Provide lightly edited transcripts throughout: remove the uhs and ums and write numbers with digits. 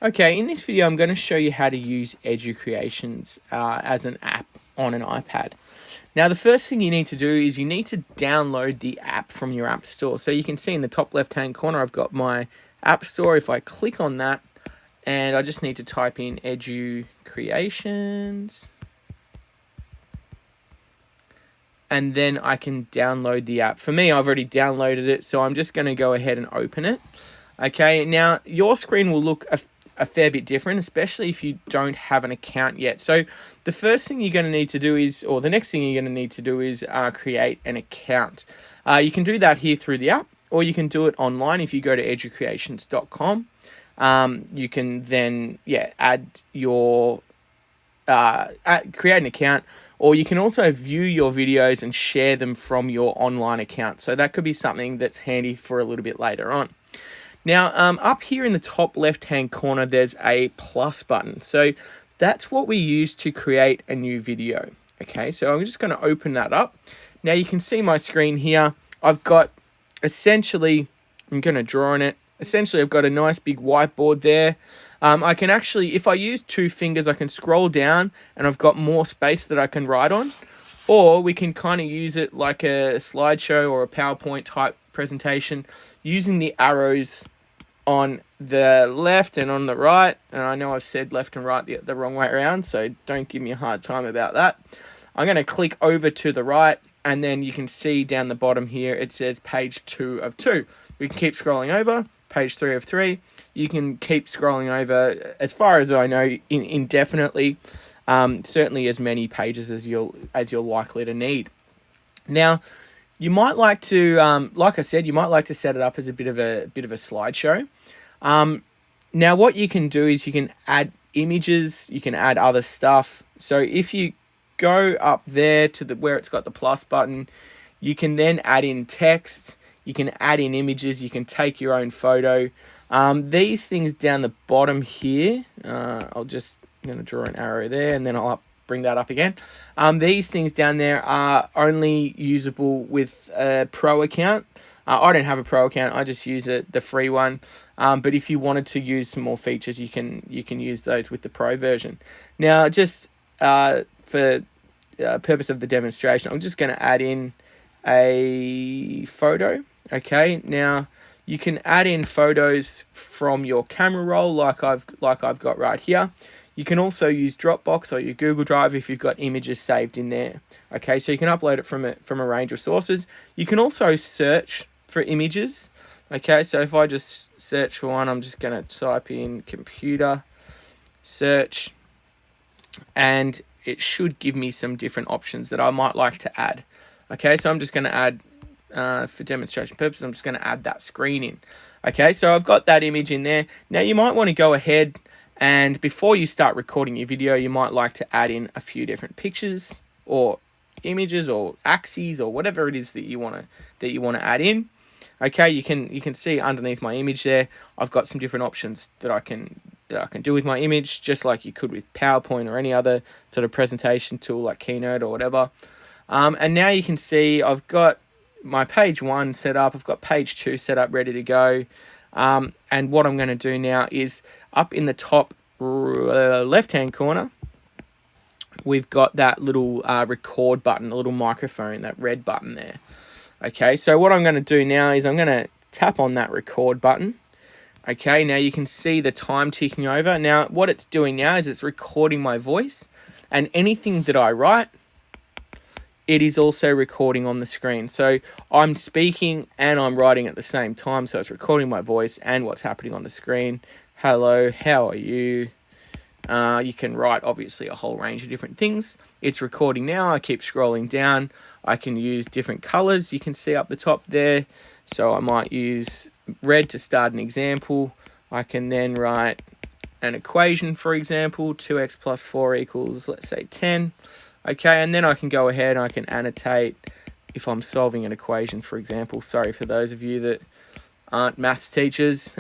Okay, in this video I'm going to show you how to use Educreations as an app on an iPad. Now the first thing you need to do is you need to download the app from your app store. So you can see in the top left hand corner I've got my app store. If I click on that, and I just need to type in Educreations, and then I can download the app. For me, I've already downloaded it, so I'm just going to go ahead and open it. Okay, now your screen will look a fair bit different, especially if you don't have an account yet. So the first thing you're going to need to do is, or the next thing you're going to need to do is create an account. You can do that here through the app, or you can do it online if you go to educreations.com. You can then, add your, create an account, or you can also view your videos and share them from your online account. So that could be something that's handy for a little bit later on. Now, up here in the top left-hand corner, there's a plus button. So that's what we use to create a new video. Okay, so I'm just going to open that up. Now you can see my screen here. I've got essentially, I'm going to draw on it. Essentially, I've got a nice big whiteboard there. I can actually, if I use two fingers, I can scroll down and I've got more space that I can write on. Or we can kind of use it like a slideshow or a PowerPoint type presentation using the arrows on the left and on the right. And I know I've said left and right the wrong way around, so don't give me a hard time about that. I'm going to click over to the right, and then you can see down the bottom here it says page 2 of 2. We can keep scrolling over, page 3 of 3. You can keep scrolling over, as far as I know, indefinitely. Certainly as many pages as you're likely to need. Now, you might like to, like I said, you might like to set it up as a bit of a slideshow. Now, what you can do is you can add images, you can add other stuff. So if you go up there to where it's got the plus button, you can then add in text, you can add in images, you can take your own photo. These things down the bottom here, I'm going to draw an arrow there, and then I'll bring that up again. These things down there are only usable with a pro account. I don't have a pro account. I just use the free one. But if you wanted to use some more features, you can use those with the pro version. Now, just for purpose of the demonstration, I'm just going to add in a photo. Okay. Now, you can add in photos from your camera roll, like I've got right here. You can also use Dropbox or your Google Drive if you've got images saved in there. Okay, so you can upload it from a range of sources. You can also search for images. Okay, so if I just search for one, I'm just going to type in computer search, and it should give me some different options that I might like to add. Okay, so I'm just going to add, for demonstration purposes, I'm just going to add that screen in. Okay, so I've got that image in there. Now you might want to go ahead, and before you start recording your video, you might like to add in a few different pictures or images or axes or whatever it is that you want to add in. Okay, you can see underneath my image there, I've got some different options that I can do with my image, just like you could with PowerPoint or any other sort of presentation tool like Keynote or whatever. And now you can see I've got my page 1 set up, I've got page 2 set up, ready to go. And what I'm going to do now is up in the top left-hand corner, we've got that little record button, the little microphone, that red button there. Okay, so what I'm going to do now is I'm going to tap on that record button. Okay, now you can see the time ticking over. Now, what it's doing now is it's recording my voice, and anything that I write, it is also recording on the screen. So I'm speaking and I'm writing at the same time. So it's recording my voice and what's happening on the screen. Hello, how are you? You can write, obviously, a whole range of different things. It's recording now. I keep scrolling down. I can use different colors. You can see up the top there. So I might use red to start an example. I can then write an equation, for example, 2x plus 4 equals, let's say, 10. Okay, and then I can go ahead and I can annotate if I'm solving an equation, for example. Sorry for those of you that aren't maths teachers.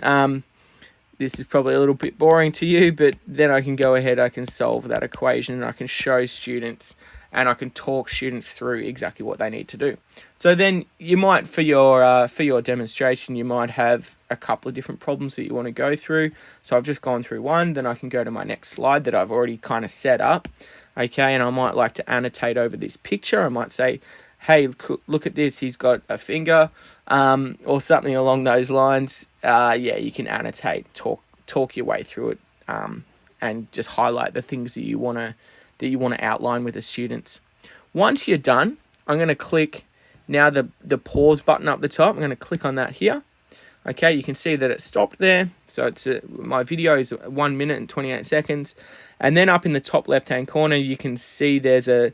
This is probably a little bit boring to you, but then I can go ahead, I can solve that equation, and I can show students and I can talk students through exactly what they need to do. So then you might, for your demonstration, you might have a couple of different problems that you want to go through. So I've just gone through one, then I can go to my next slide that I've already kind of set up. Okay, and I might like to annotate over this picture. I might say, hey, look at this, he's got a finger, or something along those lines. Yeah, you can annotate, talk your way through it, and just highlight the things that you want to outline with the students. Once you're done, I'm going to click now the pause button up the top. I'm going to click on that here. Okay, you can see that it stopped there. So it's my video is 1 minute and 28 seconds. And then up in the top left-hand corner, you can see there's a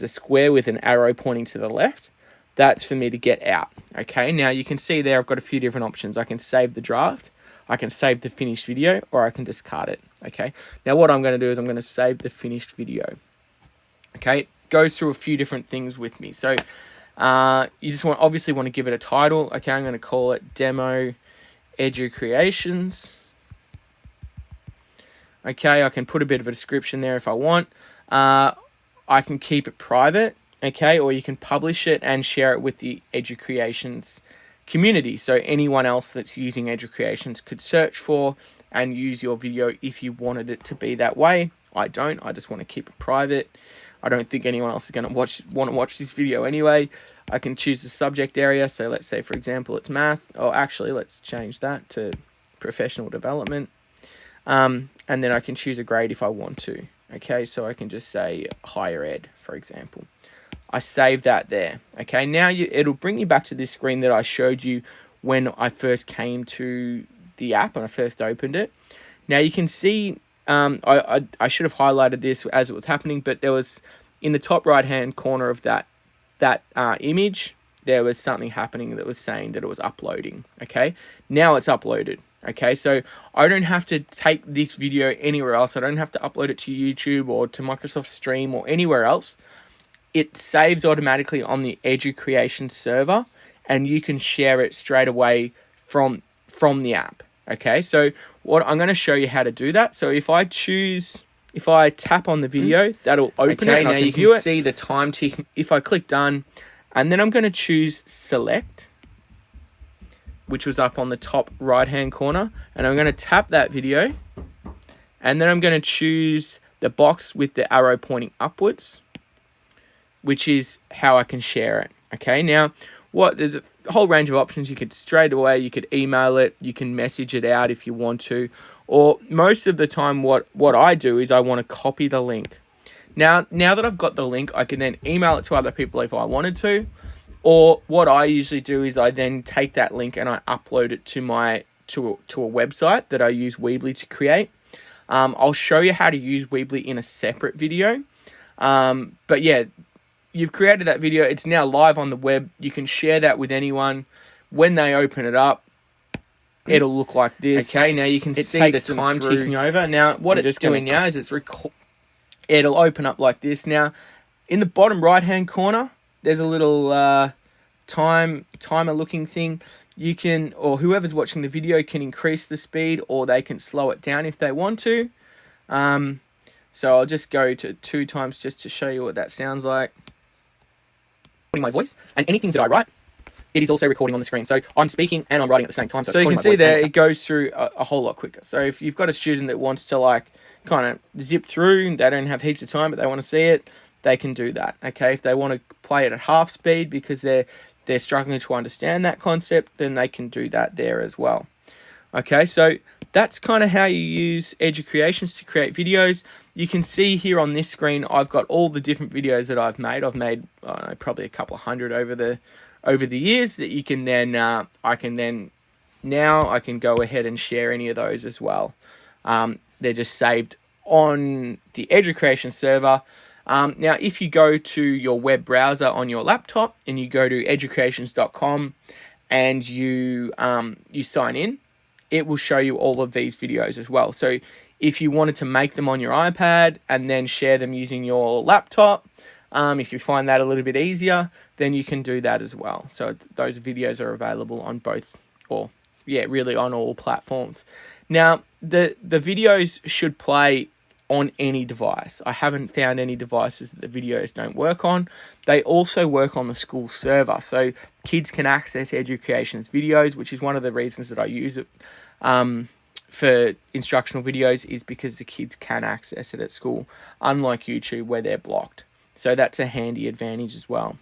square with an arrow pointing to the left. That's for me to get out. Okay, now you can see there I've got a few different options. I can save the draft, I can save the finished video, or I can discard it. Okay, now what I'm going to do is I'm going to save the finished video. Okay, it goes through a few different things with me. So you just obviously want to give it a title. Okay, I'm going to call it Demo Educreations. Okay, I can put a bit of a description there if I want. I can keep it private, okay, or you can publish it and share it with the Educreations community. So anyone else that's using Educreations could search for and use your video if you wanted it to be that way. I don't. I just want to keep it private. I don't think anyone else is going to want to watch this video anyway. I can choose the subject area. So let's say, for example, it's math. Oh, actually, let's change that to professional development. And then I can choose a grade if I want to. Okay, so I can just say higher ed, for example. I save that there. Okay, now it'll bring you back to this screen that I showed you when I first came to the app and I first opened it. Now you can see, I should have highlighted this as it was happening, but there was in the top right hand corner of that image, there was something happening that was saying that it was uploading. Okay, now it's uploaded. Okay, so I don't have to take this video anywhere else. I don't have to upload it to YouTube or to Microsoft Stream or anywhere else. It saves automatically on the Educreations server, and you can share it straight away from the app. Okay, so what I'm going to show you how to do that. So if I tap on the video, that'll open it. And now you can see the time ticking. If I click done, and then I'm going to choose select, which was up on the top right hand corner, and I'm going to tap that video, and then I'm going to choose the box with the arrow pointing upwards, which is how I can share it. Okay, now there's a whole range of options. You could straight away, you could email it, you can message it out if you want to, or most of the time what I do is I want to copy the link. Now that I've got the link, I can then email it to other people if I wanted to, or what I usually do is I then take that link and I upload it to a website that I use Weebly to create. I'll show you how to use Weebly in a separate video. But yeah, you've created that video. It's now live on the web. You can share that with anyone. When they open it up, it'll look like this. Okay, now you can see the time ticking over. Now, what it's doing now is it'll open up like this. Now, in the bottom right-hand corner, there's a little timer looking thing. You can, or whoever's watching the video can increase the speed, or they can slow it down if they want to. So I'll just go to 2 times just to show you what that sounds like. My voice, and anything that I write, it is also recording on the screen. So I'm speaking and I'm writing at the same time. So you can see there, it goes through a whole lot quicker. So if you've got a student that wants to kind of zip through, they don't have heaps of time, but they want to see it, they can do that. Okay, if they want to play it at half speed because they're struggling to understand that concept, then they can do that there as well. Okay, so that's kind of how you use Educreations to create videos. You can see here on this screen, I've got all the different videos that I've made. I've made probably a couple of hundred over the years that you can then I can go ahead and share any of those as well. They're just saved on the Educreation server. Now, if you go to your web browser on your laptop and you go to educreations.com and you sign in, it will show you all of these videos as well. So if you wanted to make them on your iPad and then share them using your laptop, if you find that a little bit easier, then you can do that as well. So those videos are available on both, really on all platforms. Now, the videos should play on any device. I haven't found any devices that the videos don't work on. They also work on the school server, so kids can access Educreations videos, which is one of the reasons that I use it for instructional videos, is because the kids can access it at school, unlike YouTube where they're blocked. So that's a handy advantage as well.